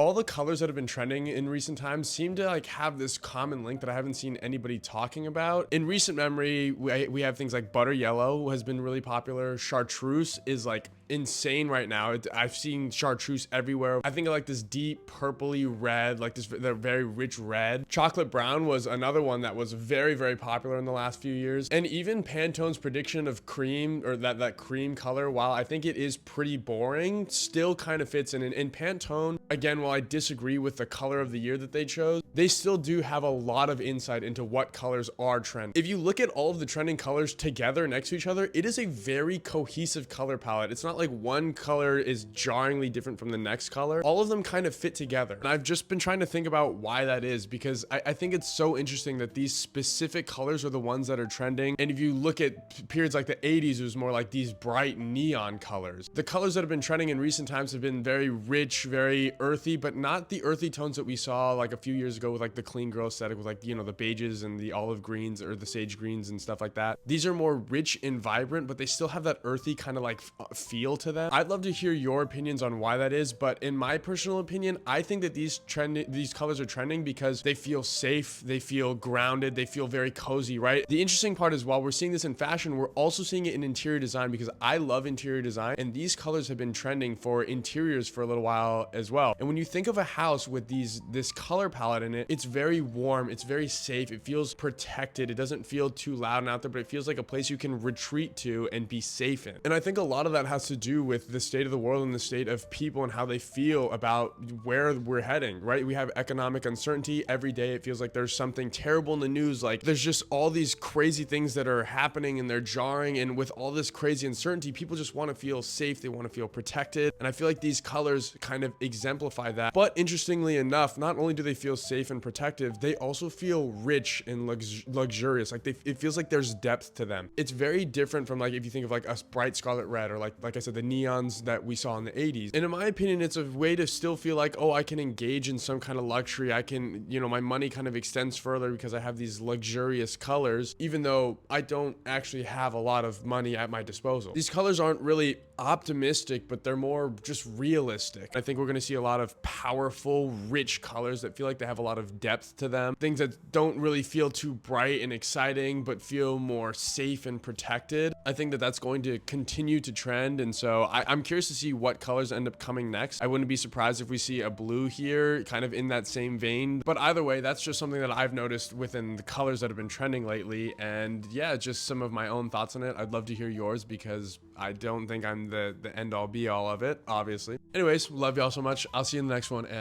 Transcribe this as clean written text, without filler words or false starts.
all the colors that have been trending in recent times seem to like have this common link that I haven't seen anybody talking about. In recent memory, we have things like butter yellow has been really popular. Chartreuse is like insane right now. I've seen chartreuse everywhere. I think of like this deep purpley red, like this very rich red. Chocolate brown was another one that was very, very popular in the last few years. And even Pantone's prediction of cream, or that cream color, while I think it is pretty boring, still kind of fits in. In Pantone, again, while I disagree with the color of the year that they chose, they still do have a lot of insight into what colors are trending. If you look at all of the trending colors together next to each other, it is a very cohesive color palette. It's not like one color is jarringly different from the next color. All of them kind of fit together. And I've just been trying to think about why that is, because I think it's so interesting that these specific colors are the ones that are trending. And if you look at periods like the 80s, it was more like these bright neon colors. The colors that have been trending in recent times have been very rich, very earthy, but not the earthy tones that we saw like a few years ago with like the clean girl aesthetic with like, you know, the beiges and the olive greens or the sage greens and stuff like that. These are more rich and vibrant, but they still have that earthy kind of like feel to them. I'd love to hear your opinions on why that is, but in my personal opinion, I think that these colors are trending because they feel safe, they feel grounded, they feel very cozy, right? The interesting part is, while we're seeing this in fashion, we're also seeing it in interior design, because I love interior design, and these colors have been trending for interiors for a little while as well. And when you think of a house with this color palette in it, it's very warm, it's very safe, it feels protected, it doesn't feel too loud and out there, but it feels like a place you can retreat to and be safe in. And I think a lot of that has to do with the state of the world and the state of people and how they feel about where we're heading, right? We have economic uncertainty every day. It feels like there's something terrible in the news. Like there's just all these crazy things that are happening and they're jarring. And with all this crazy uncertainty, people just want to feel safe. They want to feel protected. And I feel like these colors kind of exemplify that. But interestingly enough, not only do they feel safe and protective, they also feel rich and luxurious. Like it feels like there's depth to them. It's very different from like, if you think of like a bright scarlet red, or like I said, the neons that we saw in the 80s. And in my opinion, it's a way to still feel like, oh, I can engage in some kind of luxury. I can, you know, my money kind of extends further because I have these luxurious colors, even though I don't actually have a lot of money at my disposal. These colors aren't really optimistic, but they're more just realistic. I think we're going to see a lot of powerful, rich colors that feel like they have a lot of depth to them. Things that don't really feel too bright and exciting, but feel more safe and protected. I think that that's going to continue to trend. And so I'm curious to see what colors end up coming next. I wouldn't be surprised if we see a blue here, kind of in that same vein. But either way, that's just something that I've noticed within the colors that have been trending lately. And yeah, just some of my own thoughts on it. I'd love to hear yours, because I don't think I'm the end all be all of it, obviously. Anyways, love y'all so much. I'll see you in the next one. And